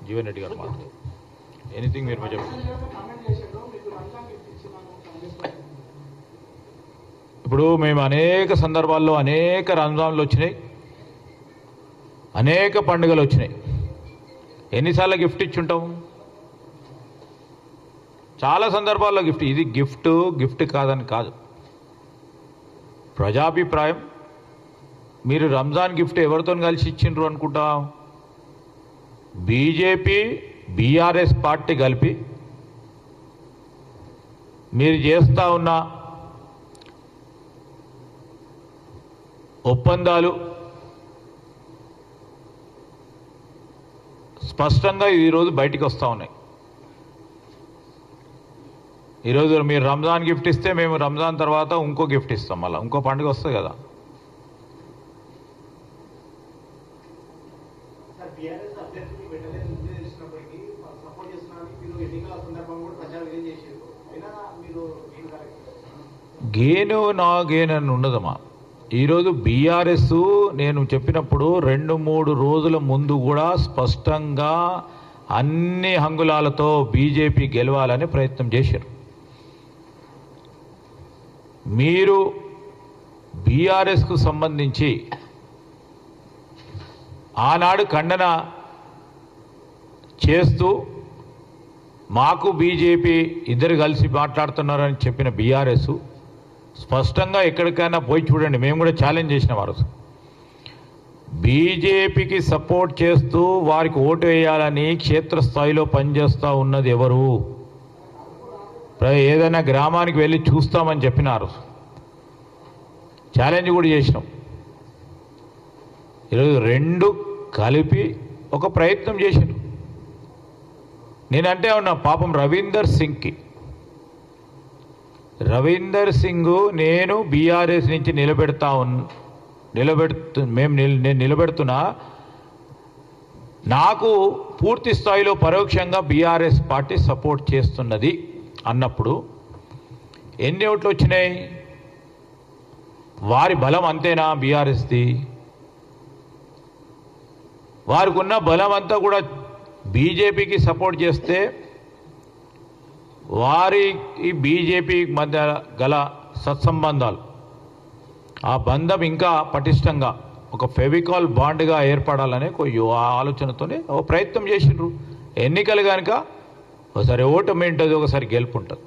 జీవన్ రెడ్డి గారు మాట్లాడు. ఎనీథింగ్ మీరు చెప్పండి. ఇప్పుడు మేము అనేక సందర్భాల్లో అనేక రంజాన్లు వచ్చినాయి, అనేక పండుగలు వచ్చినాయి. ఎన్నిసార్లు గిఫ్ట్ ఇచ్చుంటాము? చాలా సందర్భాల్లో గిఫ్ట్. ఇది గిఫ్ట్ కాదని కాదు, ప్రజాభిప్రాయం. మీరు రంజాన్ గిఫ్ట్ ఎవరితో కలిసి ఇచ్చిండ్రు అనుకుంటా? బీజేపీ బీఆర్ఎస్ పార్టీ కలిపి మీరు చేస్తూ ఉన్న ఒప్పందాలు స్పష్టంగా ఈరోజు బయటికి వస్తూ ఉన్నాయి. ఈరోజు మీరు రంజాన్ గిఫ్ట్ ఇస్తే మేము రంజాన్ తర్వాత ఇంకో గిఫ్ట్ ఇస్తాం, మళ్ళీ ఇంకో పండుగ వస్తుంది కదా. గేను నా గేను అని ఉండదమ్మా. ఈరోజు బీఆర్ఎస్ నేను చెప్పినప్పుడు 2-3 రోజుల ముందు కూడా స్పష్టంగా అన్ని హంగులాలతో బీజేపీ గెలవాలని ప్రయత్నం చేశారు. మీరు బీఆర్ఎస్కు సంబంధించి ఆనాడు ఖండన చేస్తూ మాకు బీజేపీ ఇద్దరు కలిసి మాట్లాడుతున్నారని చెప్పిన బీఆర్ఎస్ స్పష్టంగా ఎక్కడికైనా పోయి చూడండి. మేము కూడా ఛాలెంజ్ చేసిన వారు బీజేపీకి సపోర్ట్ చేస్తూ వారికి ఓటు వేయాలని క్షేత్రస్థాయిలో పనిచేస్తూ ఉన్నది ఎవరు? ఏదైనా గ్రామానికి వెళ్ళి చూస్తామని చెప్పినారు, ఛాలెంజ్ కూడా చేసినాం. ఈరోజు రెండు కలిపి ఒక ప్రయత్నం చేశారు. నేనంటే ఉన్నా పాపం రవీందర్ సింగ్ నేను బీఆర్ఎస్ నుంచి నేను నిలబెడుతున్నా. నాకు పూర్తి స్థాయిలో పరోక్షంగా బీఆర్ఎస్ పార్టీ సపోర్ట్ చేస్తున్నది అన్నప్పుడు ఎన్ని ఓట్లు వచ్చినాయి? వారి బలం అంతేనా బీఆర్ఎస్ది? వారికి ఉన్న బలం అంతా కూడా బీజేపీకి సపోర్ట్ చేస్తే వారికి బీజేపీ మధ్య గల సత్సంబంధాలు, ఆ బంధం ఇంకా పటిష్టంగా ఒక ఫెవికాల్ బాండ్గా ఏర్పడాలనే ఆలోచనతోనే ఒక ప్రయత్నం చేసిండ్రు. ఎన్నికలు కనుక ఒకసారి ఓటమి ఉంటుంది, ఒకసారి గెలుపు ఉంటుంది.